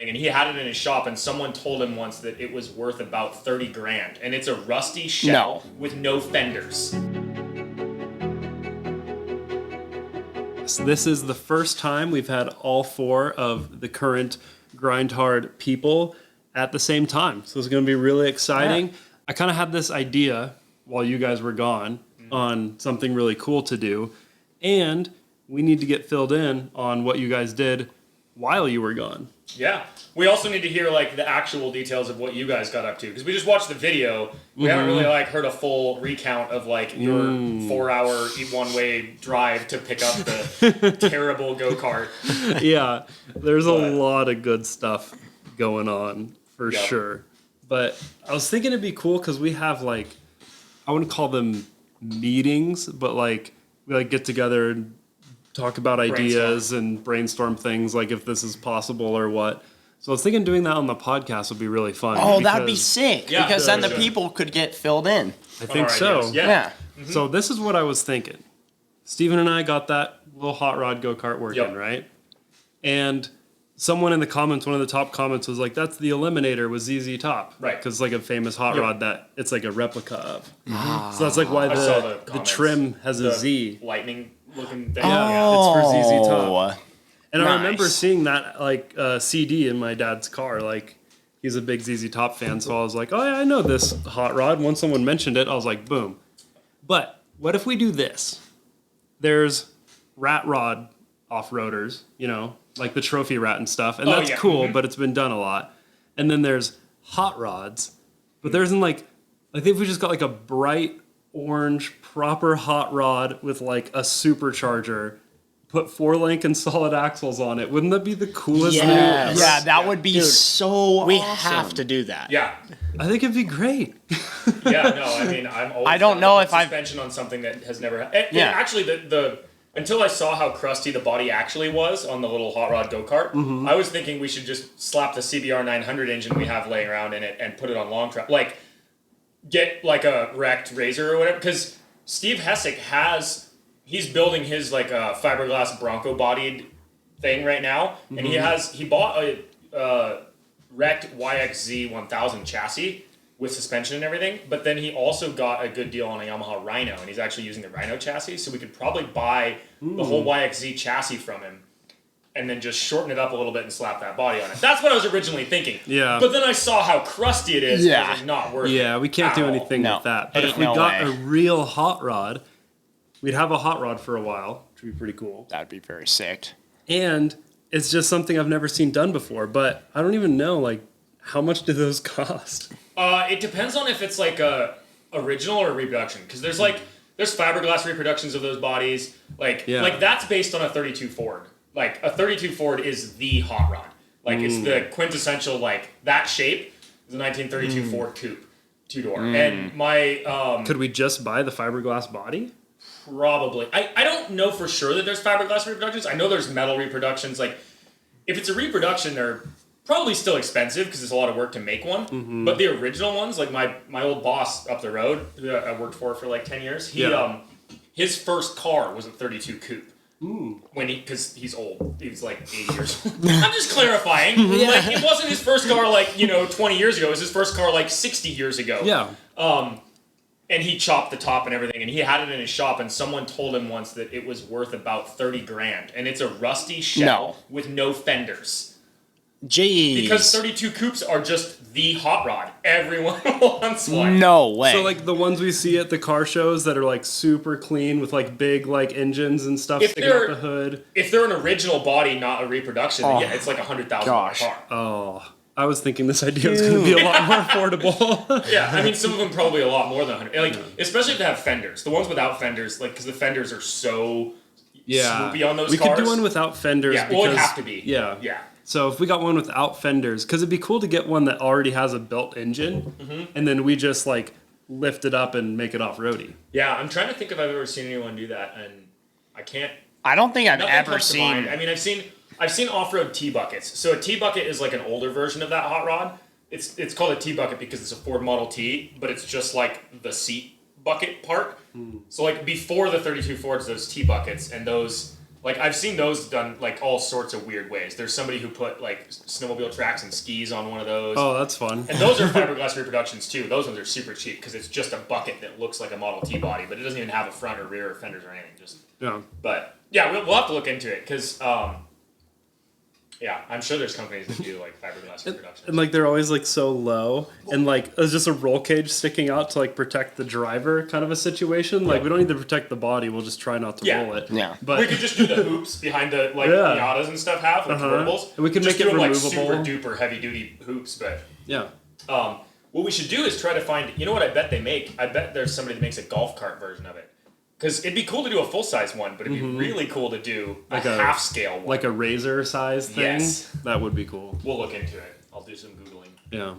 and he had it in his shop, and someone told him once that it was worth about 30 grand, and it's a rusty shell with no fenders. So this is the first time we've had all 4 of the current Grind Hard people at the same time. So it's going to be really exciting. Yeah. I kind of had this idea while you guys were gone on something really cool to do. And we need to get filled in on what you guys did while you were gone. Yeah. We also need to hear like the actual details of what you guys got up to. Because we just watched the video. We haven't really like heard a full recount of like your 4-hour one-way drive to pick up the terrible go-kart. Yeah. There's a lot of good stuff going on for sure. But I was thinking it'd be cool because we have like, I wouldn't call them meetings, but like we like get together and talk about ideas and brainstorm things, like if this is possible or what. So I was thinking doing that on the podcast would be really fun. Oh, that'd be sick. Yeah, because then the people could get filled in. I think so. Yeah. Mm-hmm. So this is what I was thinking. Steven and I got that little hot rod go-kart working, right? And someone in the comments, one of the top comments was like, that's the Eliminator with ZZ Top. Right. Because it's like a famous hot rod that it's like a replica of. So that's like why the trim has a Z. Lightning looking thing. Yeah, it's for ZZ Top. And I remember seeing that like CD in my dad's car. Like he's a big ZZ Top fan. So I was like, oh yeah, I know this hot rod. When someone mentioned it, I was like, boom. But what if we do this? There's rat rod off-roaders, you know, like the trophy rat and stuff. And that's cool, but it's been done a lot. And then there's hot rods. But there isn't like if we just got like a bright orange proper hot rod with like a supercharger, put 4-link and solid axles on it. Wouldn't that be the coolest thing ever? Yeah, that would be so awesome. We have to do that. Yeah. I think it'd be great. Yeah, no, I mean, I'm always I don't know if suspension on something that has never happened. Actually, the until I saw how crusty the body actually was on the little hot rod go-kart, I was thinking we should just slap the CBR 900 engine we have laying around in it and put it on long track. Like, get like a wrecked Razor or whatever. Because Steve Hessick he's building his like fiberglass Bronco-bodied thing right now. And he bought a wrecked YXZ 1000 chassis with suspension and everything, but then he also got a good deal on a Yamaha Rhino, and he's actually using the Rhino chassis, so we could probably buy the whole YXZ chassis from him and then just shorten it up a little bit and slap that body on it. That's what I was originally thinking. Yeah. But then I saw how crusty it is, and it's not worth it. Yeah, we can't do anything with that. But if we got a real hot rod, we'd have a hot rod for a while, which would be pretty cool. That'd be very sick. And it's just something I've never seen done before, but I don't even know, like, how much do those cost? It depends on if it's like a original or a reproduction, because there's fiberglass reproductions of those bodies. Like that's based on a 32 Ford. Like a 32 Ford is the hot rod. Like it's the quintessential, like that shape is a 1932 Ford Coupe 2-door. And my could we just buy the fiberglass body? Probably. I don't know for sure that there's fiberglass reproductions. I know there's metal reproductions. Like if it's a reproduction, they're probably still expensive because it's a lot of work to make one. But the original ones, like my old boss up the road, who I worked for like 10 years, his first car was a 32 Coupe. Because he's old. He's like 80 years old. I'm just clarifying. Like it wasn't his first car like, 20 years ago. It was his first car like 60 years ago. Yeah. And he chopped the top and everything, and he had it in his shop, and someone told him once that it was worth about 30 grand. And it's a rusty shell with no fenders. Jeez. Because 32 Coupes are just the hot rod. Everyone wants one. No way. So like the ones we see at the car shows that are like super clean with like big like engines and stuff sticking out the hood. If they're an original body, not a reproduction, then it's like $100,000 car. Oh, I was thinking this idea was going to be a lot more affordable. Yeah, I mean some of them probably a lot more than 100. Like especially if they have fenders. The ones without fenders, like because the fenders are so swoopy on those cars. We could do one without fenders. Yeah, well, it'd have to be. Yeah. Yeah. So if we got one without fenders, because it'd be cool to get one that already has a built engine, and then we just like lift it up and make it off-roady. Yeah, I'm trying to think if I've ever seen anyone do that, and I can't. I don't think I've nothing ever comes to seen. mind. I mean, I've seen off-road T-buckets. So a T-bucket is like an older version of that hot rod. It's called a T-bucket because it's a Ford Model T, but it's just like the seat bucket part. So like before the 32 Fords, those T-buckets and those Like, I've seen those done, like, all sorts of weird ways. There's somebody who put, like, snowmobile tracks and skis on one of those. Oh, that's fun. And those are fiberglass reproductions, too. Those ones are super cheap because it's just a bucket that looks like a Model T body, but it doesn't even have a front or rear or fenders or anything. But, yeah, we'll have to look into it because, yeah, I'm sure there's companies that do, like, fiberglass reproductions. And, like, they're always, like, so low. And, like, there's just a roll cage sticking out to, like, protect the driver kind of a situation. Like, we don't need to protect the body. We'll just try not to roll it. Yeah. But we could just do the hoops behind the, like, Miatas and stuff have, like, convertibles. And we can just make it do them, removable. like, super-duper heavy-duty hoops, but... Yeah. What we should do is try to find... You know what I bet they make? I bet there's somebody that makes a golf cart version of it. Because it'd be cool to do a full-size one, but it'd be really cool to do like a half-scale one. Like a razor size thing? Yes. That would be cool. We'll look into it. I'll do some Googling. Yeah.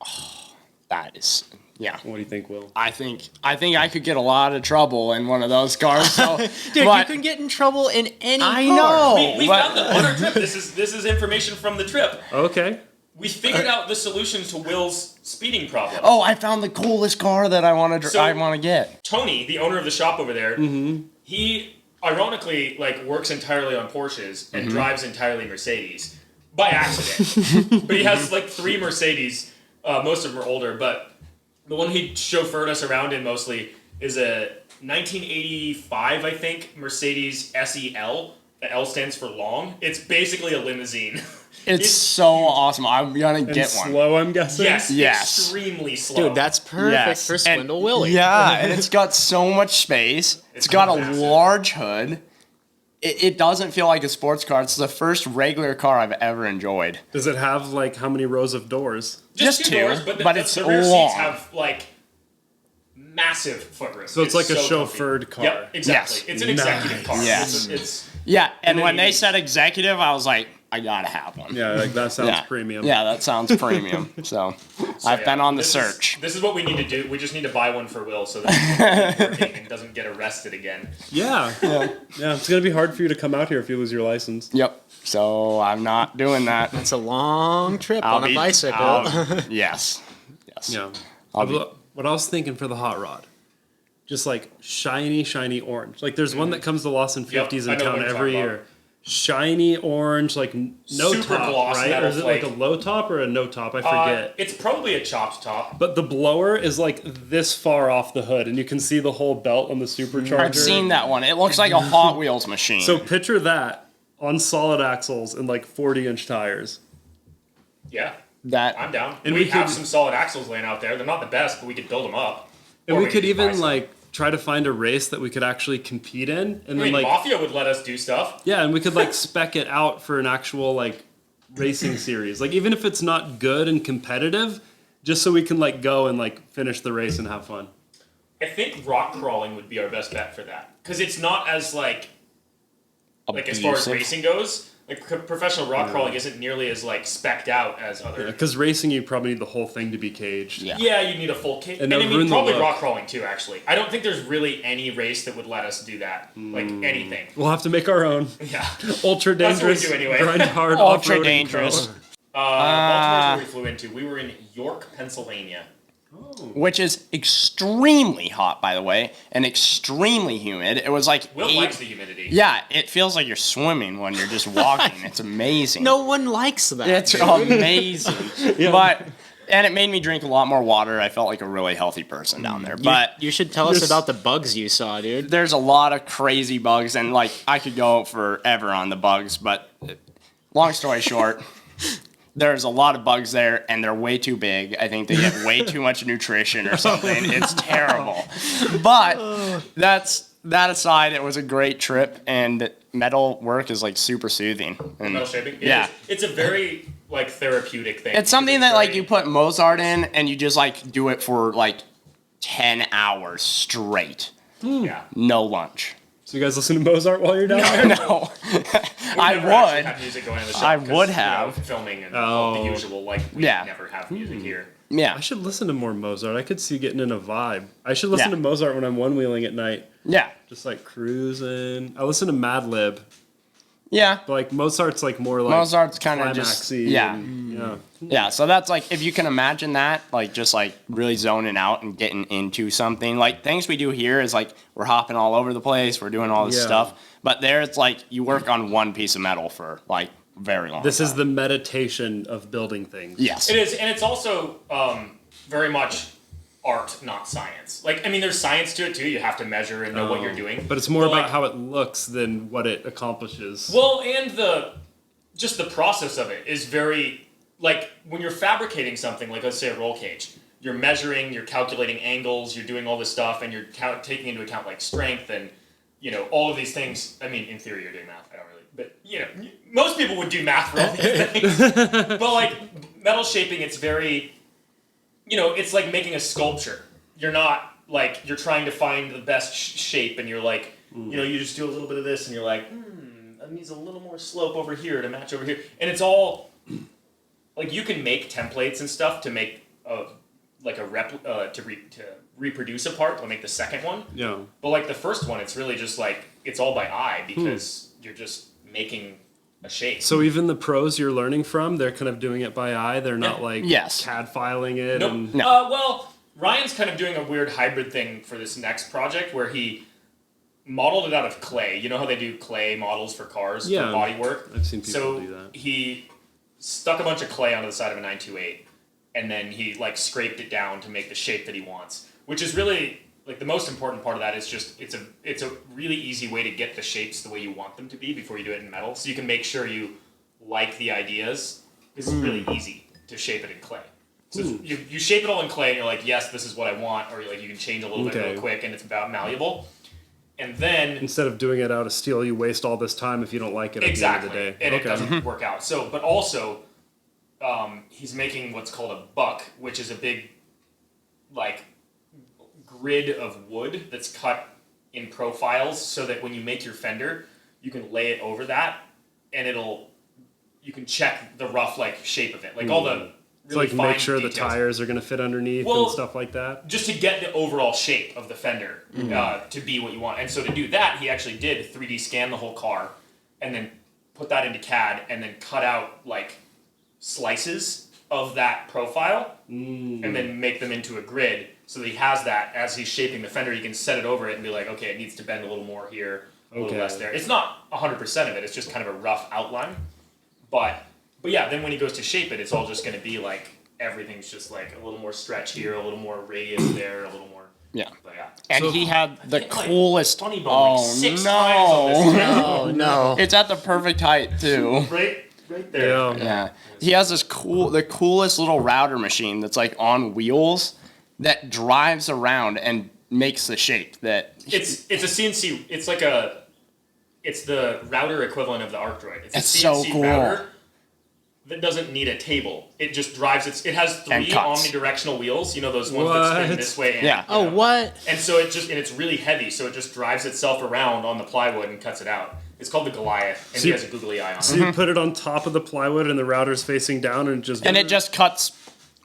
Oh, that is... Yeah. What do you think, Will? I think I could get a lot of trouble in one of those cars. So, Dude, you can get in trouble in any car. I know. We found them on our trip. This is information from the trip. Okay. We figured out the solution to Will's speeding problem. Oh, I found the coolest car that I want to get. Tony, the owner of the shop over there, he ironically works entirely on Porsches and drives entirely Mercedes by accident. But he has 3 Mercedes. Most of them are older, but the one he chauffeured us around in mostly is a 1985, I think, Mercedes SEL. The L stands for long. It's basically a limousine. It's so awesome. I'm gonna get one. Slow, I'm guessing. Yes. Extremely slow. Dude, that's perfect for Swindle Willie. Yeah, and it's got so much space. It's got a massive. large hood. It doesn't feel like a sports car. It's the first regular car I've ever enjoyed. Does it have how many rows of doors? Just 2, doors, but it's the rear long. seats have massive footrest. So it's like a so chauffeured comfy. car. Yep, exactly. Yes. It's an executive car. Yes. It's Yeah, and then when they you- said executive, I was like, I gotta have one. Yeah, that sounds premium. Yeah, that sounds premium. So I've been on the this search. This is what we need to do. We just need to buy one for Will so that he's working and doesn't get arrested again. Yeah. It's gonna be hard for you to come out here if you lose your license. Yep. So I'm not doing that. It's a long trip on a bicycle. Yes. Yeah. I'll be- What I was thinking for the hot rod, just shiny orange. There's one that comes to Lawson 50s I in know what town you're every talking year. Shiny orange, no Super top, gloss right? metal Or is it flake. a low top or a no top? I forget. It's probably a chopped top. But the blower is this far off the hood, and you can see the whole belt on the supercharger. I've seen that one. It looks like a Hot Wheels machine. So picture that on solid axles and 40-inch tires. Yeah, that I'm down. And we we have could- some solid axles laying out there. They're not the best, but we could build them up. And Or we could buy even some. try to find a race that we could actually compete in, and I mean, then Mafia would let us do stuff. yeah, and we could spec it out for an actual racing series. Even if it's not good and competitive, just so we can go and finish the race and have fun. I think rock crawling would be our best bet for that because it's not as as far as abusive. racing goes. Professional rock crawling isn't nearly as spec'd out as other. Because racing, you probably need the whole thing to be caged. Yeah. Yeah, you need a full cage. And And I they'll mean, ruin the probably look. rock crawling too, actually. I don't think there's really any race that would let us do that. Anything. We'll have to make our own. Yeah. Ultra That's what we dangerous, do anyway. grind hard, Ultra off-roading dangerous. Baltimore's where we flew into. We were in York, Pennsylvania. which is extremely hot, by the way, and extremely humid. It was Will likes the humidity. Yeah, it feels like you're swimming when you're just walking. It's amazing. No one likes that. It's amazing. And it made me drink a lot more water. I felt like a really healthy person down there. But You should tell us about the bugs you saw, dude. there's a lot of crazy bugs, and I could go forever on the bugs, but long story short, there's a lot of bugs there, and they're way too big. I think they get way too much nutrition or something. It's terrible. But that aside, it was a great trip, and metal work is super soothing. And Metal shaping? Yeah. It's a very therapeutic thing. it's something that very- you put Mozart in, and you just do it for 10 hours straight. Yeah. No lunch. So you guys listen to Mozart while you're down there? No. I Never actually would. have music going in the shop I 'cause, would have. filming and Oh. the usual. We Yeah. never have music here. Yeah. I should listen to more Mozart. I could see getting in a vibe. I should listen Yeah. to Mozart when I'm one-wheeling at night. Yeah. Just cruising. I listen to Mad Lib. Yeah. But like Mozart's like more like Mozart's kind of just yeah. Yeah, so that's like, if you can imagine that, like just like really zoning out and getting into something. Like things we do here is like we're hopping all over the place, we're doing all this stuff. But there it's like you work on one piece of metal for like very long This time. is the meditation of building things. Yes. It is, and it's also very much art, not science. Like, I mean, there's science to it too. You have to measure and know what you're doing. But it's more about like, how it looks than what it accomplishes. Well, and the process of it is very, like, when you're fabricating something, like let's say a roll cage, you're measuring, you're calculating angles, you're doing all this stuff, and you're taking into account like strength and, you know, all of these things. I mean, in theory, you're doing math. I don't really, but you know, most people would do math for all these things. But like metal shaping, it's very, you know, it's like making a sculpture. You're not like, you're trying to find the best shape, and you're like, you know, you just do a little bit of this, and you're like, that needs a little more slope over here to match over here, and it's all. Like, you can make templates and stuff to make to reproduce a part to make the second one. Yeah. But like the first one, it's really just like it's all by eye because you're just making a shape. So even the pros you're learning from, they're kind of doing it by eye. They're not like CAD filing it. Nope. And Well, Ryan's kind of doing a weird hybrid thing for this next project where he modeled it out of clay. You know how they do clay models for cars for body work? I've seen people do that. He stuck a bunch of clay onto the side of a 928, and then he like scraped it down to make the shape that he wants, which is really like the most important part of that is just it's a really easy way to get the shapes the way you want them to be before you do it in metal, so you can make sure you like the ideas. It's really easy to shape it in clay. So you shape it all in clay and you're like, yes, this is what I want, or like you can change a little bit real quick and it's about malleable. And then instead of doing it out of steel, you waste all this time if you don't like it at the end of the day. And it doesn't work out. So, but also, he's making what's called a buck, which is a big, like, grid of wood that's cut in profiles, so that when you make your fender, you can lay it over that, and you can check the rough like shape of it, like all the. Really like make sure details. The tires are going to fit underneath and stuff like that. Just to get the overall shape of the fender to be what you want. And so to do that, he actually did 3D scan the whole car and then put that into CAD and then cut out like slices of that profile and then make them into a grid so that he has that as he's shaping the fender. He can set it over it and be like, okay, it needs to bend a little more here, a little less there. It's not 100% of it. It's just kind of a rough outline. But yeah, then when he goes to shape it, it's all just going to be like, everything's just like a little more stretch here, a little more radius there, a little more. Yeah. But yeah. And so he had the coolest. Funny bone, like 6 times on this. Oh, no. It's at the perfect height, too. Right there. Yeah. He has the coolest little router machine that's like on wheels that drives around and makes the shape that. It's a CNC. It's the router equivalent of the ArcDroid. It's a CNC so cool. router that doesn't need a table. It just drives it has 3 omnidirectional wheels, you know, those ones that spin this way. And, what? And so it's really heavy, so it just drives itself around on the plywood and cuts it out. It's called the Goliath, and he has a googly eye on it. So you put it on top of the plywood and the router's facing down and it just cuts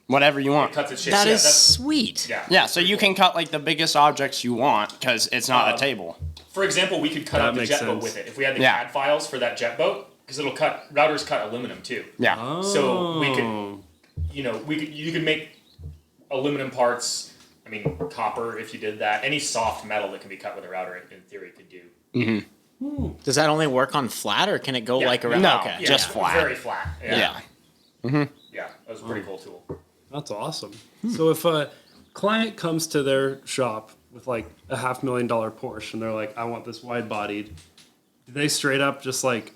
whatever you want. It cuts its shape. That is sweet. Yeah, so you can cut like the biggest objects you want because it's not a table. For example, we could cut out the jet boat with it. If we had the CAD files for that jet boat, because routers cut aluminum too. Yeah. Oh. So we could, you could make aluminum parts. I mean, copper if you did that. Any soft metal that can be cut with a router, in theory, could do. Mm-hmm. Does that only work on flat, or can it go like around? No, okay. just flat. Very flat. Yeah. Mm-hmm. Yeah, that was a pretty cool tool. That's awesome. So if a client comes to their shop with like a $500,000 Porsche and they're like, I want this wide bodied, do they straight up just like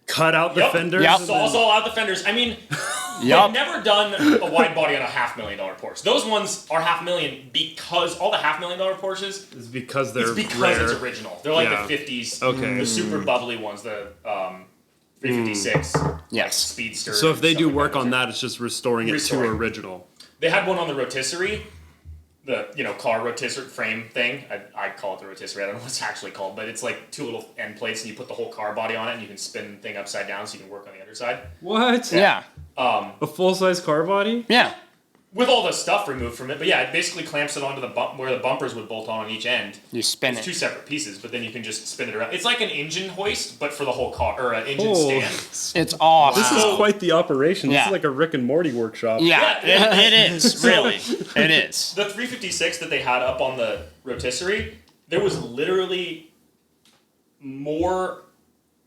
cut out the fenders? Yeah, saws all out the fenders. I mean, they've never done a wide body on a $500,000 Porsche. Those ones are $500,000 because all the $500,000 Porsches is because they're rare. It's original. They're like the 50s, the super bubbly ones, the 356, Speedster. So if they do work on that, it's just restoring it to original. They had one on the rotisserie. The car rotisserie frame thing. I call it the rotisserie. I don't know what it's actually called, but it's like 2 little end plates, and you put the whole car body on it, and you can spin the thing upside down so you can work on the underside. What? Yeah. A full size car body? Yeah. with all the stuff removed from it. But yeah, it basically clamps it onto the where the bumpers would bolt on each end. You spin It's it. two separate pieces, but then you can just spin it around. It's like an engine hoist, but for the whole car, or an engine stand. It's awesome. This is quite the operation. This Yeah. is like a Rick and Morty workshop. Yeah, it is, really. It is. The 356 that they had up on the rotisserie, there was literally more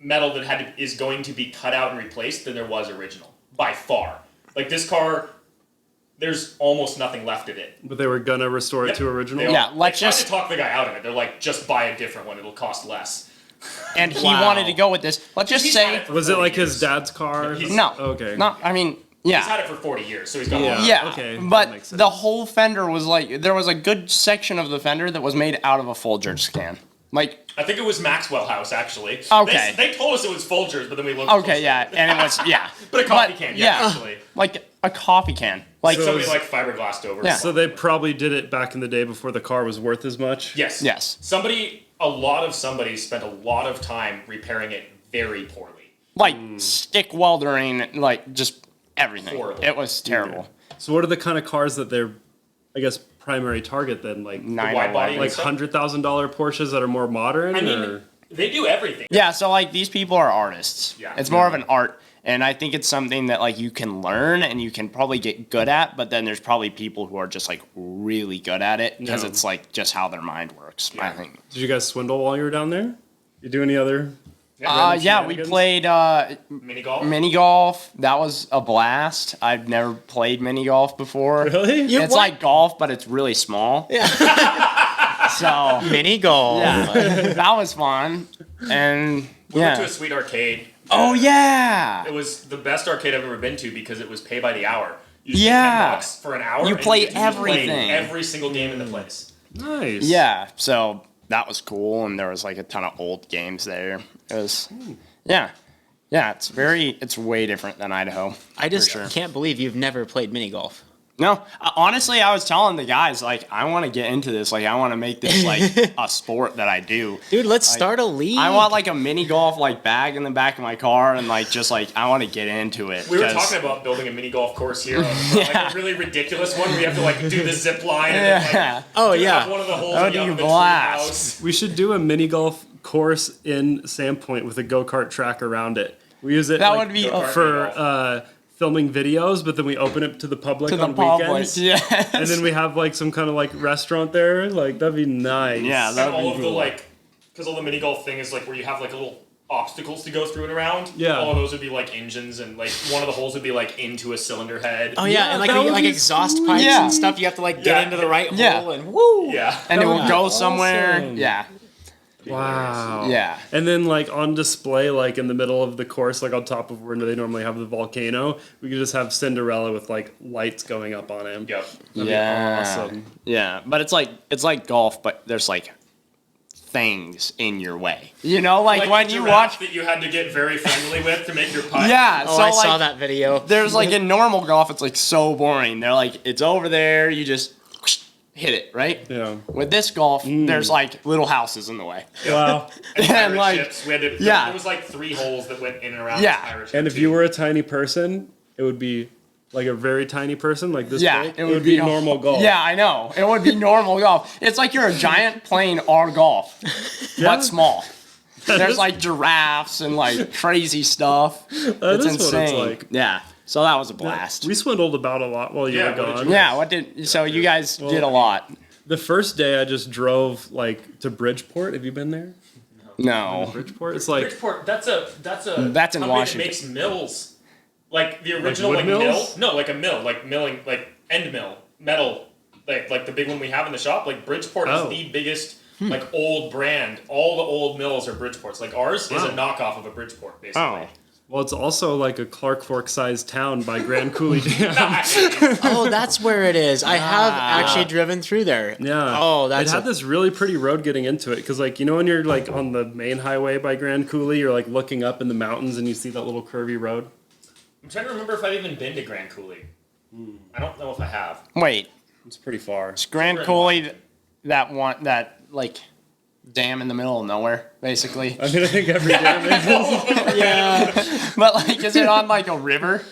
metal that is going to be cut out and replaced than there was original, by far. Like this car, there's almost nothing left of it. But they were gonna restore it to original. They Yeah, tried to talk the guy out of it. They're like, just buy a different one; it'll cost less. And he wanted to go with this. Let's just He's say. had it for Was it 40 like his years. dad's car? No. Okay. No, I mean, He's yeah. had it for 40 years, so he's got Yeah. Yeah, okay, that but makes sense. the whole fender was like, there was a good section of the fender that was made out of a Folgers can. Like, I think it was Maxwell House, actually. Okay. They told us it was Folgers, but then we looked. okay, yeah, and it was, yeah. But a coffee can, yeah, actually. Like a coffee can. Like, So Somebody it's- like fiberglassed over. Yeah. So they probably did it back in the day before the car was worth as much. Yes. Yes. A lot of somebody spent a lot of time repairing it very poorly. like stick weldering, like just everything. Horrible. It was terrible. So what are the kind of cars that they're, I guess, primary target then? Like wide body, 911. like $100,000 Porsches that are more modern? I mean, or? they do everything. Yeah, so like these people are artists. Yeah. It's more of an art. And I think it's something that like you can learn and you can probably get good at, but then there's probably people who are just like really good at it because Yeah. it's like just how their mind works. I think. Did you guys swindle while you were down there? You do any other? Yeah, we shenanigans? played Mini golf. mini golf. That was a blast. I've never played mini golf before. Really? It's like golf, but it's really small. So Mini golf. yeah, that was fun. And We went to yeah. a sweet arcade. Oh yeah. It was the best arcade I've ever been to because it was pay by the hour. You just pay Yeah. $10 for an hour. You and play get to just play everything. every single game in the place. Nice. Yeah, so that was cool, and there was like a ton of old games there. It was, yeah, it's way different than Idaho. I just for sure. can't believe you've never played mini golf. No, honestly, I was telling the guys like I want to get into this, like I want to make this like a sport that I do. Dude, let's start a league. I want like a mini golf like bag in the back of my car, and like just like I want to get into it. We were 'cause- talking about building a mini golf course here, like a really ridiculous one where you have to like do the zip line and then, Yeah. like, Oh, have yeah. one of the holes That in the would be oven to the blast. house. We should do a mini golf course in Sandpoint with a go-kart track around it. We use it That like, would be go-kart. for filming videos, but then we open it to the public to the on public. weekends. Yes. And then we have like some kind of like restaurant there. Like that'd be nice. Yeah, And that'd all be of the cool. like, because all the mini golf thing is like where you have like little obstacles to go through and around. Yeah. All of those would be like engines, and like one of the holes would be like into a cylinder head. Oh yeah, Yeah, and like that would like be exhaust sweet. pipes Yeah. and stuff. You have to like Yeah. get into the right Yeah. hole and woo. Yeah. and it That will would go be somewhere. awesome. Yeah. Wow. Yeah. And then like on display, like in the middle of the course, like on top of where they normally have the volcano, we could just have Cinderella with like lights going up on him. Yep. That'd be awesome. Yeah, but it's like golf, but there's like things in your way. You know, like when the you giraffe watch. that you had to get very friendly with to make your putt. Yeah, Oh, so I like saw that video. there's like in normal golf, it's like so boring. They're like it's over there, you just hit it right. Yeah. With this golf, there's like little houses in the way. Wow. And And, pirate like, ships. We had to, yeah. There was like 3 holes that went in and around Yeah. this pirate ship. And if you were a tiny person, it would be like a very tiny person, like this Yeah, big. it It would would be be- normal golf. Yeah, I know. It would be normal golf. It's like you're a giant playing our golf, Yeah. but small. There's is- like giraffes and like crazy stuff. That It's is what insane. it's like. Yeah. So that was a blast. We swindled about a lot while you Yeah, were what did gone. you- Yeah, what did so you guys did a lot? The first day I just drove like to Bridgeport. Have you been there? No. Bridgeport? It's like Bridgeport, that's a That's in company that Washington. makes mills. Like the original wood like mill. mills? No, like a mill, like milling, like end mill, metal, like the big one we have in the shop. Like Bridgeport Oh. is the biggest like old brand. All the old mills are Bridgeports. Like ours is a knockoff of a Bridgeport, basically. Oh. well, it's also like a Clark Fork sized town by Grand Coulee Dam. Oh, that's where it is. I have actually driven through there. Yeah. Oh, that's it had this really pretty road getting into it because, like, you know, when you're like on the main highway by Grand Coulee, you're like looking up in the mountains and you see that little curvy road. I'm trying to remember if I've even been to Grand Coulee. I don't know if I have. Wait, It's pretty far. is Grand Coulee that one that like dam in the middle of nowhere, basically? I mean, I think every dam is. Yeah. But like is it on like a river?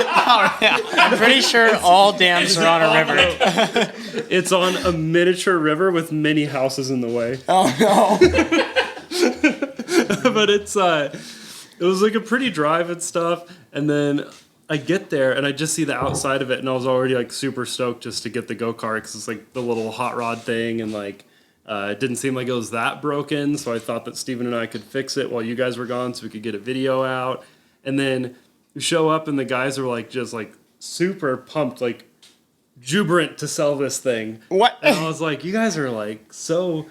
Oh, yeah. I'm pretty sure all dams are on a river. It's on a miniature river with many houses in the way. Oh, no. But it was like a pretty drive and stuff. And then I get there and I just see the outside of it, and I was already like super stoked just to get the go-kart because it's like the little hot rod thing, and like it didn't seem like it was that broken. So I thought that Steven and I could fix it while you guys were gone so we could get a video out. And then we show up and the guys are like just like super pumped, like jubilant to sell this thing. What? And I was like, you guys are like so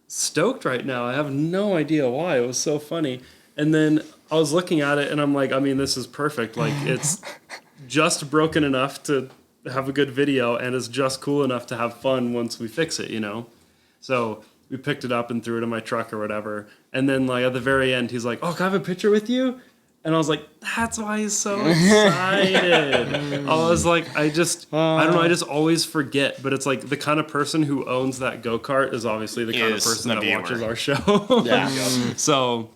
stoked right now. I have no idea why. It was so funny. And then I was looking at it and I'm like, I mean, this is perfect. Like it's just broken enough to have a good video and it's just cool enough to have fun once we fix it, you know? So we picked it up and threw it in my truck or whatever. And then like at the very end, he's like, oh, can I have a picture with you? And I was like, that's why he's so excited. I was like, I don't know, I just always forget. But it's like the kind of person who owns that go-kart is obviously the kind of person that watches our show. Yeah. So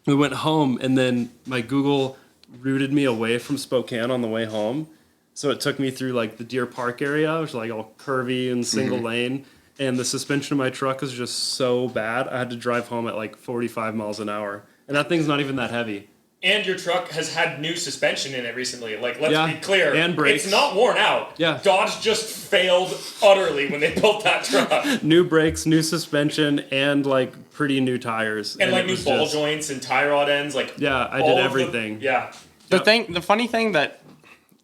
we went home, and then my Google routed me away from Spokane on the way home. So it took me through like the Deer Park area, which is like all curvy and single lane. And the suspension of my truck is just so bad. I had to drive home at like 45 miles an hour. And that thing's not even that heavy. And your truck has had new suspension in it recently. Like, let's be clear. And brakes. It's not worn out. Yeah. Dodge just failed utterly when they built that truck. New brakes, new suspension, and like pretty new tires. And like new ball joints and tie rod ends. Like, yeah, I did everything. Yeah. The funny thing that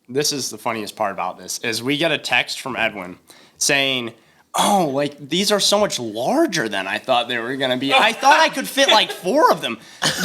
this is the funniest part about this is we get a text from Edwin saying, oh, like, these are so much larger than I thought they were going to be. I thought I could fit like 4 of them.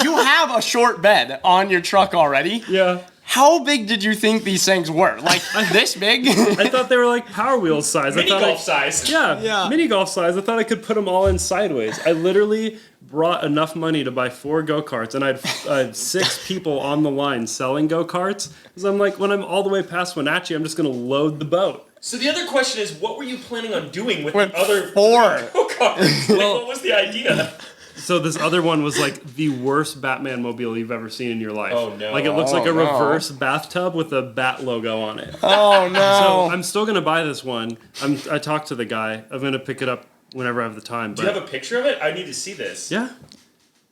You have a short bed on your truck already. Yeah. How big did you think these things were? Like, this big? I thought they were like Power Wheels size. Mini golf size. Yeah, mini golf size. I thought I could put them all in sideways. I literally brought enough money to buy 4 go-karts, and I had 6 people on the line selling go-karts. Because I'm like, when I'm all the way past Wenatchee, I'm just going to load the boat. So the other question is, what were you planning on doing with the other 4 go-karts? Like, what was the idea? So this other one was like the worst Batman mobile you've ever seen in your life. Oh, no. Like it looks like a reverse bathtub with a bat logo on it. Oh, no. So I'm still going to buy this one. I talked to the guy. I'm going to pick it up whenever I have the time. Do you have a picture of it? I need to see this. Yeah.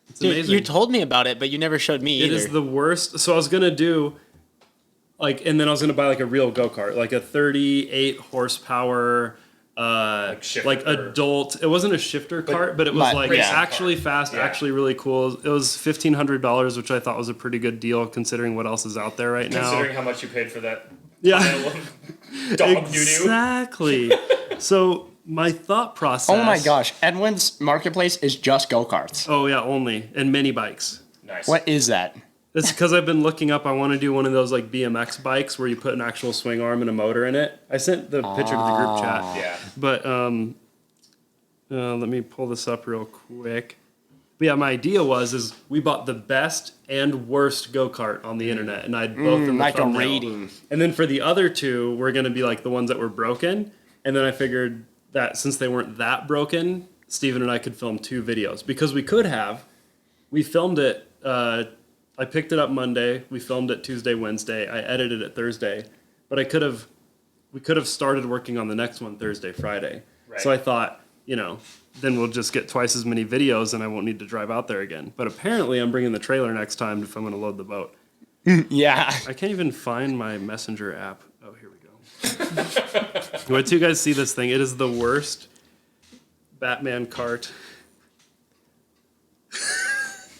It's Dude, amazing. you told me about it, but you never showed me either. It is the worst. So I was going to do like, and then I was going to buy like a real go-kart, like a 38 horsepower, like adult. It wasn't a shifter cart, but it was like actually fast, actually really cool. It was $1,500, which I thought was a pretty good deal considering what else is out there right now. Considering how much you paid for that. Yeah. Dog exactly. So my thought process. Oh my gosh, Edwin's marketplace is just go-karts. Oh yeah, only and mini bikes. Nice. What is that? It's because I've been looking up. I want to do one of those like BMX bikes where you put an actual swing arm and a motor in it. I sent the picture to the group chat. Yeah. But let me pull this up real quick. But yeah, my idea is we bought the best and worst go-kart on the internet, and I had both in the like thumbnail. a rating. And then for the other 2, we're going to be like the ones that were broken. And then I figured that since they weren't that broken, Steven and I could film 2 videos. Because we could have. We filmed it. I picked it up Monday. We filmed it Tuesday, Wednesday. I edited it Thursday. But we could have started working on the next one Thursday, Friday. Right. So I thought, then we'll just get twice as many videos and I won't need to drive out there again. But apparently I'm bringing the trailer next time if I'm going to load the boat. Yeah. I can't even find my Messenger app. Oh, here we go. Wait till you guys see this thing. It is the worst Batman cart.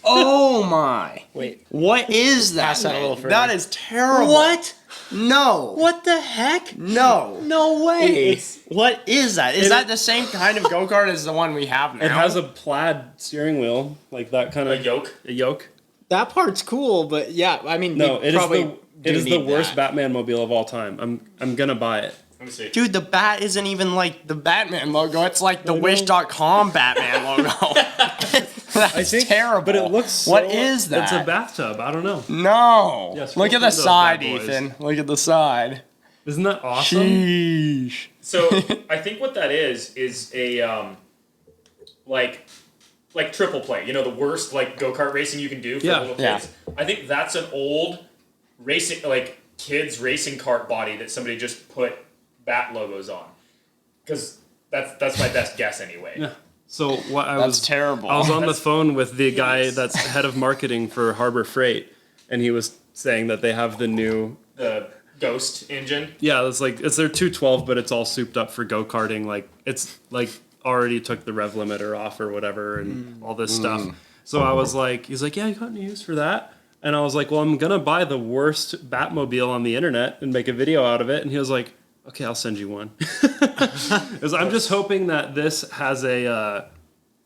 Oh my. Wait. What is that? Pass that a little further. That is terrible. What? No. What the heck? No. No way. What is that? Is that the same kind of go-kart as the one we have now? It has a plaid steering wheel, like that kind of... A yoke? That part's cool, but yeah, I mean, no, it is the worst that. Batman mobile of all time. I'm gonna buy it. Let me see. Dude, the bat isn't even like the Batman logo. It's like the Wish.com Batman logo. That's terrible. But it looks so... What is that? It's a bathtub. I don't know. No. Yes, look at the side, Ethan. Look at the side. Isn't that awesome? Sheesh. So I think what that is a like triple play. The worst like go-kart racing you can do for little kids. Yeah. I think that's an old racing like kid's racing kart body that somebody just put bat logos on. Because that's my best guess anyway. Yeah. So what That's terrible. I was on the phone with the guy that's head of marketing for Harbor Freight, and he was saying that they have the Ghost engine. Yeah, it's their 212, but it's all souped up for go-karting. Like it's like already took the rev limiter off or whatever and all this stuff. So I was like, he's like, yeah, you got any use for that? And I was like, well, I'm going to buy the worst Batmobile on the internet and make a video out of it. And he was like, okay, I'll send you one. Because I'm just hoping that this has a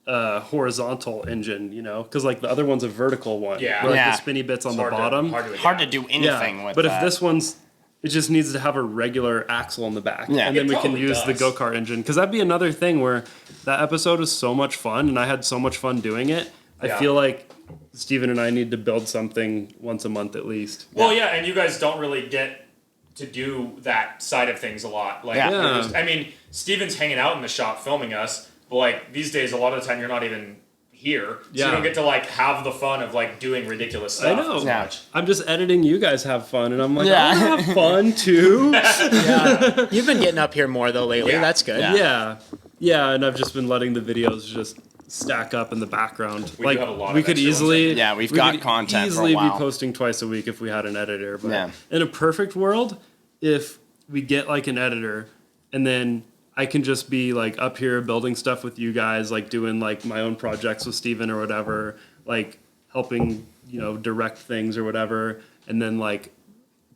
horizontal engine, you know? Because like the other one's a vertical one. Yeah. Where, like Yeah. the spinny bits on the Hard bottom. Hard to do anything with but that. if this one's, it just needs to have a regular axle in the back. Yeah. And then It we can probably use the does. go-kart engine. Because that'd be another thing where that episode was so much fun and I had so much fun doing it. I Yeah. feel like Steven and I need to build something once a month at least. Well, yeah, and you guys don't really get to do that side of things a lot. Like, Yeah. you're just- I mean, Steven's hanging out in the shop filming us, but like these days, a lot of the time you're not even here, so Yeah. you don't get to like have the fun of like doing ridiculous stuff. I know. As Yeah. much. I'm just editing you guys have fun and I'm like, Yeah. I want to have fun too. Yeah. You've been getting up here more though lately. Yeah. That's good. Yeah. Yeah, and I've just been letting the videos just stack up in the background. We do have a lot we of could extra ones, easily, Yeah, we've we got could content for a easily while. be posting twice a week if we had an editor. But Yeah. in a perfect world, if we get like an editor, and then I can just be like up here building stuff with you guys, like doing like my own projects with Steven or whatever, like helping, you know, direct things or whatever, and then like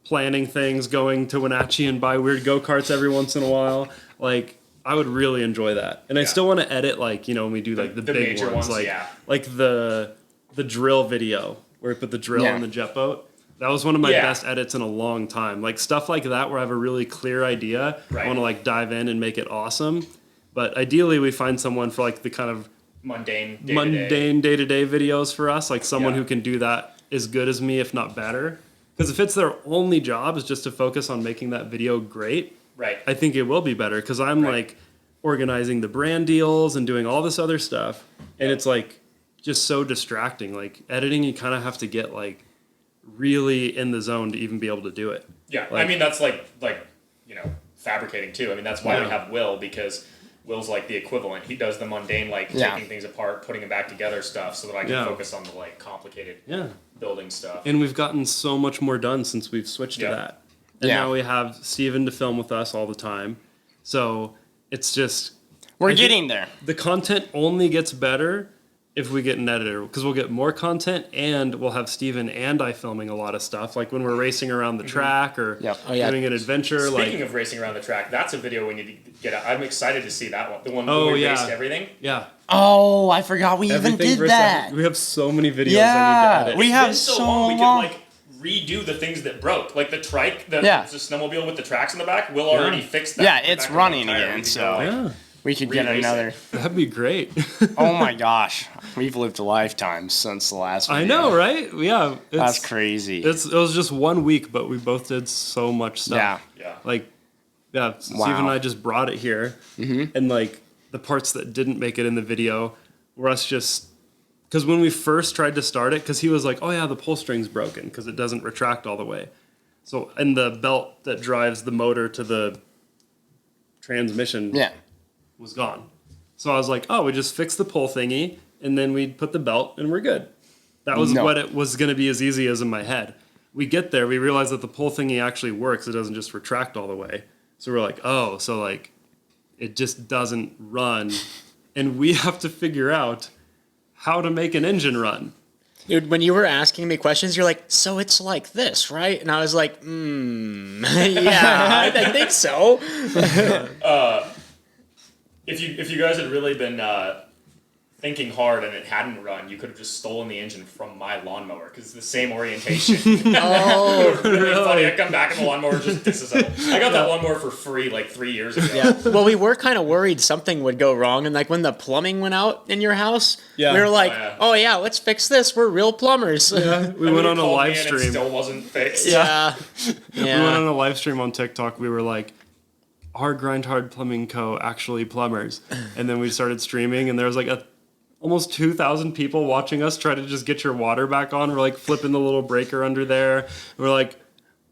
planning things, going to Wenatchee and buy weird go-karts every once in a while. Like I would really enjoy that. And I still want to edit like, you know, when we do like the big major ones, ones, like yeah. like the drill video where we put the drill Yeah. in the jet boat. That was one of my Yeah. best edits in a long time. Like stuff like that where I have a really clear idea. Right. I want to like dive in and make it awesome. But ideally we find someone for like the kind of Mundane, day-to-day. mundane day-to-day videos for us, like someone Yeah. who can do that as good as me, if not better. Because if it's their only job is just to focus on making that video great, Right. I think it will be better. Because I'm Right. like organizing the brand deals and doing all this other stuff, and it's like just so distracting. Like editing, you kind of have to get like really in the zone to even be able to do it. Yeah, I Like- mean that's like you know, fabricating too. I mean that's why we Yeah. have Will, because Will's like the equivalent. He does the mundane, like Yeah. taking things apart, putting them back together stuff, so that I can Yeah. focus on the like complicated Yeah. building stuff. And we've gotten so much more done since we've switched Yeah. to that. And Yeah. now we have Steven to film with us all the time. So it's just We're I think getting there. the content only gets better if we get an editor, because we'll get more content and we'll have Steven and I filming a lot of stuff, like when we're racing around the track or Yep. Oh, yeah. doing an adventure. Speaking like of racing around the track, that's a video we need to get out. I'm excited to see that one. The one Oh, where we yeah. raced everything. yeah, Oh, I forgot we even everything did versus that. we have so many videos I Yeah, need to edit. we It's have been so long. We long. could like redo the things that broke, like the trike, the Yeah. snowmobile with the tracks in the back. Will already fix that. Yeah, Back it's in the running tire. again, We could so- go, like, Yeah, We could get Re-race another. that'd be great. Oh my gosh, we've lived a lifetime since the last video. I know, right? Yeah, That's crazy. It was just 1 week, but we both did so much stuff. Yeah. Yeah. Like, yeah, Steve Wow. and I just brought it here, and like the parts that didn't make it in the video were us just because when we first tried to start it, because he was like, "Oh yeah, the pull string's broken because it doesn't retract all the way." So, and the belt that drives the motor to the transmission Yeah. was gone. So I was like, "Oh, we just fix the pull thingy, and then we put the belt, and we're good." That was No. what it was going to be as easy as in my head. We get there, we realize that the pull thingy actually works. It doesn't just retract all the way. So we're like, oh, so like it just doesn't run. And we have to figure out how to make an engine run. Dude, when you were asking me questions, you're like, so it's like this, right? And I was like, yeah, I think so. If you guys had really been thinking hard and it hadn't run, you could have just stolen the engine from my lawnmower because it's the same orientation. Oh, Really funny. I come back and the lawnmower just disassembled. I got that lawnmower for free like 3 years ago. yeah. Well, we were kind of worried something would go wrong. And like when the plumbing went out in your house, Yeah. we were like, Oh, yeah. oh yeah, let's fix this. We're real plumbers. Yeah. We went on a Called me live and It stream. still wasn't fixed. Yeah. We went on a live stream on TikTok. We were like, "Our Grind Hard Plumbing Co. actually plumbers," and then we started streaming, and there was like almost 2,000 people watching us try to just get your water back on. We're like flipping the little breaker under there. We're like,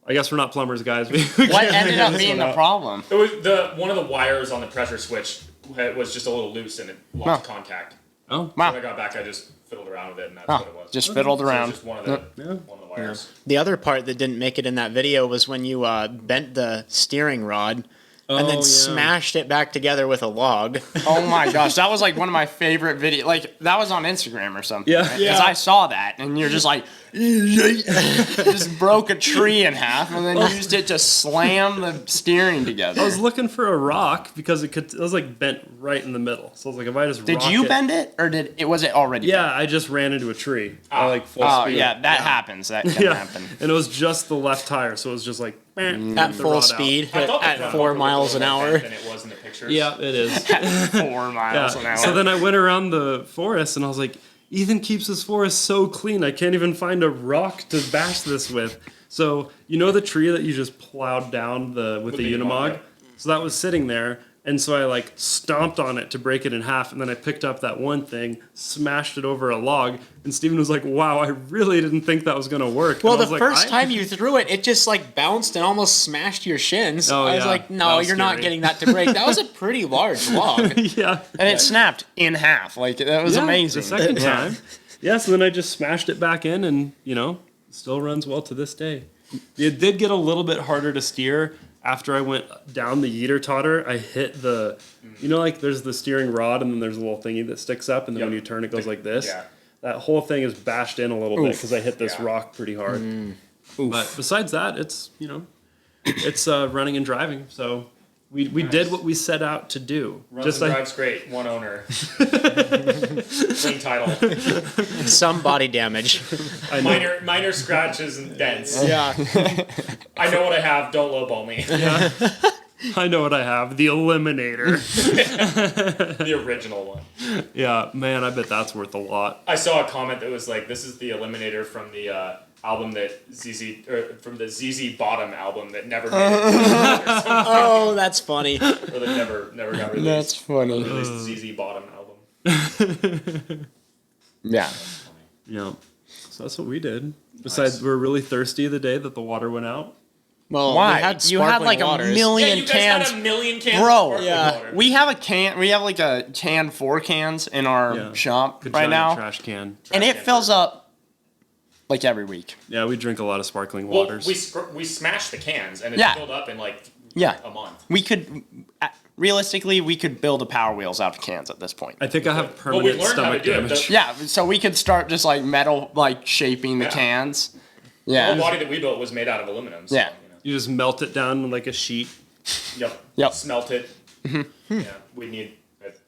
I guess we're not plumbers, guys. What ended up being the problem? It was one of the wires on the pressure switch was just a little loose and it lost contact. Oh, wow. When I got back, I just fiddled around with it, and that's what it was. Just fiddled So around. just one of the wires. The other part that didn't make it in that video was when you bent the steering rod and then smashed it back together with a log. Oh my gosh, that was like one of my favorite videos. Like that was on Instagram or something. Yeah. Right? Because I saw that, and you're just like, just broke a tree in half, and then used it to slam the steering together. I was looking for a rock because it was like bent right in the middle. So I was like, if I just Did rock you it, bend it, or was it already? Yeah, I just ran into a tree. I like full Oh speed. yeah, that happens. That can happen. And it was just the left tire, so it was just like At the full rod speed, I thought the at front 4 bumper was miles a an little more hour. bent than it was in the pictures. Yeah, it is. 4 miles an hour. So then I went around the forest and I was like, Ethan keeps his forest so clean. I can't even find a rock to bash this with. So you know the tree that you just plowed down with the Unimog? yeah. So that was sitting there. And so I like stomped on it to break it in half. And then I picked up that one thing, smashed it over a log. And Steven was like, wow, I really didn't think that was going to work. Well, And I the was first like, time you threw it, it just like bounced and almost smashed your shins. Oh, I was yeah. like, That no, was you're not scary. getting that to break. That was a pretty large log. Yeah. And it snapped in half. Like that was Yeah, amazing. The second time. Yeah, so then I just smashed it back in and, still runs well to this day. It did get a little bit harder to steer after I went down the yeeter-totter. I hit the, like there's the steering rod and then there's a little thingy that sticks up and then when you turn it goes like this. Yeah. That whole thing is bashed in a little bit because I hit this rock pretty hard. But besides that, it's, it's running and driving. So we did what we set out to do. Runs and drives great. One owner. Clean title. Some body damage. Minor scratches and dents. Yeah. I know what I have. Don't lowball me. I know what I have. The Eliminator. The original one. Yeah, man, I bet that's worth a lot. I saw a comment that was like, "This is the Eliminator from the album that from the ZZ Bottom album that never made it." Oh, that's funny. Or that never got released. That's funny. Released the ZZ Bottom album. Yeah. Yeah. So that's what we did. Besides, we were really thirsty the day that the water went out. Well, Why? we had You had like waters. a million Yeah, you guys cans. had a million cans. Bro, of sparkling yeah. water. We have a can. We have like a can 4 cans in our shop The right giant now, trash can. and it can fills up like every week. Yeah, we drink a lot of sparkling Well, waters. we smashed the cans and it Yeah. filled up in like Yeah. a month. We could realistically we could build a Power Wheels out of cans at this point. I think I have Well, we permanent learned how to stomach do it. damage. Yeah, so we could start just like metal like shaping the Yeah. cans. The Yeah. whole body that we built was made out of aluminum. So, Yeah. You just melt it down like a sheet. Yep. Smelt it. Yeah. We need.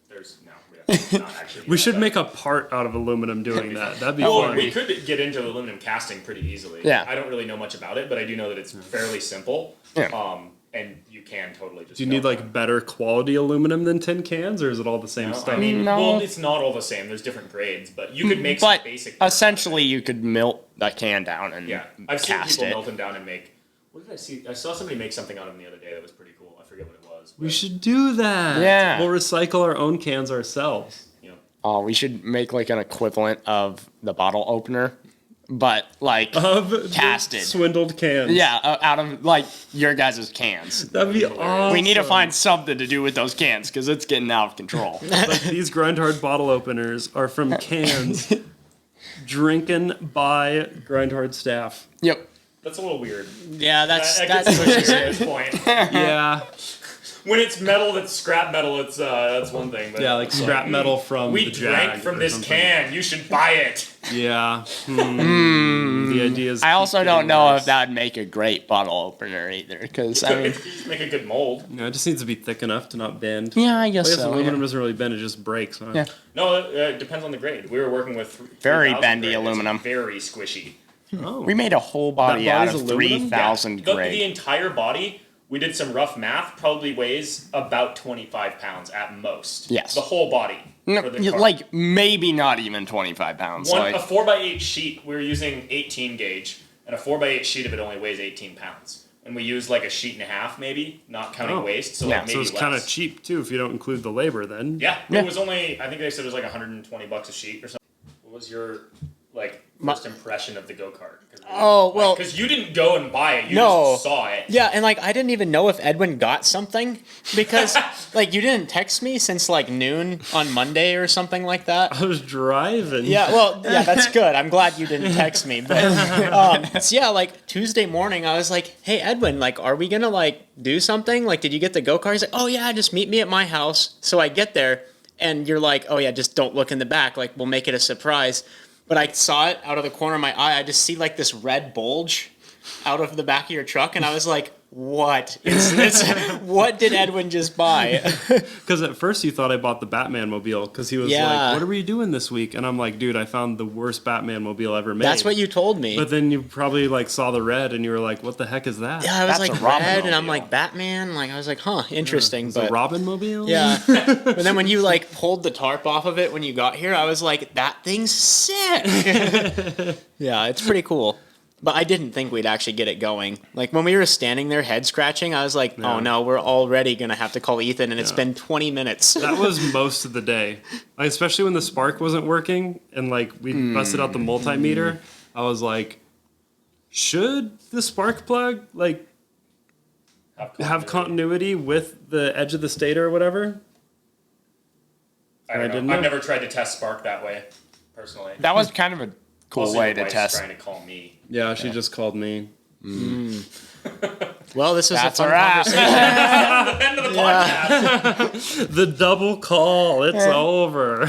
There's no. We not actually. We should make a part out of aluminum doing that. That'd be Well, fun. we could get into aluminum casting pretty easily. Yeah. I don't really know much about it, but I do know that it's fairly simple. Yeah. And you can totally just. Do you need like better quality aluminum than tin cans, or is it all the same stuff? I mean, No. well, it's not all the same. There's different grades, but you could make some But basic. essentially, you could melt that can down and Yeah, I've seen cast people it. melt them down and make. What did I see? I saw somebody make something out of them the other day that was pretty cool. I forget what it was. We but, should do that. Yeah. We'll recycle our own cans ourselves. You know, Oh, we should make like an equivalent of the bottle opener, but like Of the casted. swindled cans. Yeah, out of like your guys' cans. That'd be awesome. We need to find something to do with those cans because it's getting out of control. Like, these grind hard bottle openers are from cans drinking by grind hard staff. Yep. that's a little weird. Yeah, that's That gets that's pushy at this point. Yeah. When it's metal, that's scrap metal. It's that's one thing. But Yeah, like scrap metal from we the Jag drank from or this something. can. You should buy it. Yeah. The idea is I also keep don't getting know worse. if that would make a great bottle opener either, because I mean, If you make a good mold. No, it just needs to be thick enough to not bend. yeah, I I guess guess so. aluminum Yeah. doesn't really bend; it just breaks. Huh? Yeah. No, it depends on the grade. We were working with Very 3000 bendy grade. It's aluminum. very squishy. Oh. We made a whole body That out body's of aluminum? 3,000 The grade. entire body, we did some rough math, probably weighs about 25 pounds at most. Yes. The whole body. No, for the car. like maybe not even 25 pounds. A Like 4x8 sheet, we were using 18 gauge, and a 4x8 sheet of it only weighs 18 pounds. And we used like a sheet and a half, maybe, not counting Oh. waste, so Yeah, like maybe So it's less. kind of cheap too if you don't include the labor. Then. Yeah, Yeah. it was only, I think they said it was like $120 a sheet or something. What was your like first impression of the go-kart? Oh, well, because you didn't go and buy it, you No. just saw it. Yeah, and like I didn't even know if Edwin got something because like you didn't text me since like noon on Monday or something like that. I was driving. Yeah, well, yeah, that's good. I'm glad you didn't text me. But so yeah, like Tuesday morning, I was like, "Hey, Edwin, like, are we gonna like do something? Like, did you get the go-kart?" He's like, "Oh yeah, just meet me at my house." So I get there, and you're like, "Oh yeah, just don't look in the back. Like, we'll make it a surprise." But I saw it out of the corner of my eye. I just see like this red bulge out of the back of your truck, and I was like, "What is this? What did Edwin just buy?" Because at first you thought I bought the Batman mobile because he was Yeah. like, "What are we doing this week?" And I'm like, "Dude, I found the worst Batman mobile ever made." That's what you told me. But then you probably like saw the red and you were like, "What the heck is that?" Yeah, I was That's like a Robin red, and I'm mobile. like Batman. Like I was like, "Huh, interesting." It's a But Robin mobile. yeah, but then when you like pulled the tarp off of it when you got here, I was like, "That thing's sick." Yeah, it's pretty cool. But I didn't think we'd actually get it going. Like when we were standing there head scratching, I was like, "Oh no, we're already gonna have to call Ethan," and it's been 20 minutes. That was most of the day, like, especially when the spark wasn't working and like we busted out the multimeter. I was like, should the spark plug like have continuity with the edge of the stator or whatever? I don't know. didn't I've know. never tried to test spark that way, personally. That was kind of a cool Also, way your to wife's test. trying to call me. Yeah, she just called me. Well, this was That's a fun all right. conversation. End of the podcast. The double call. It's over.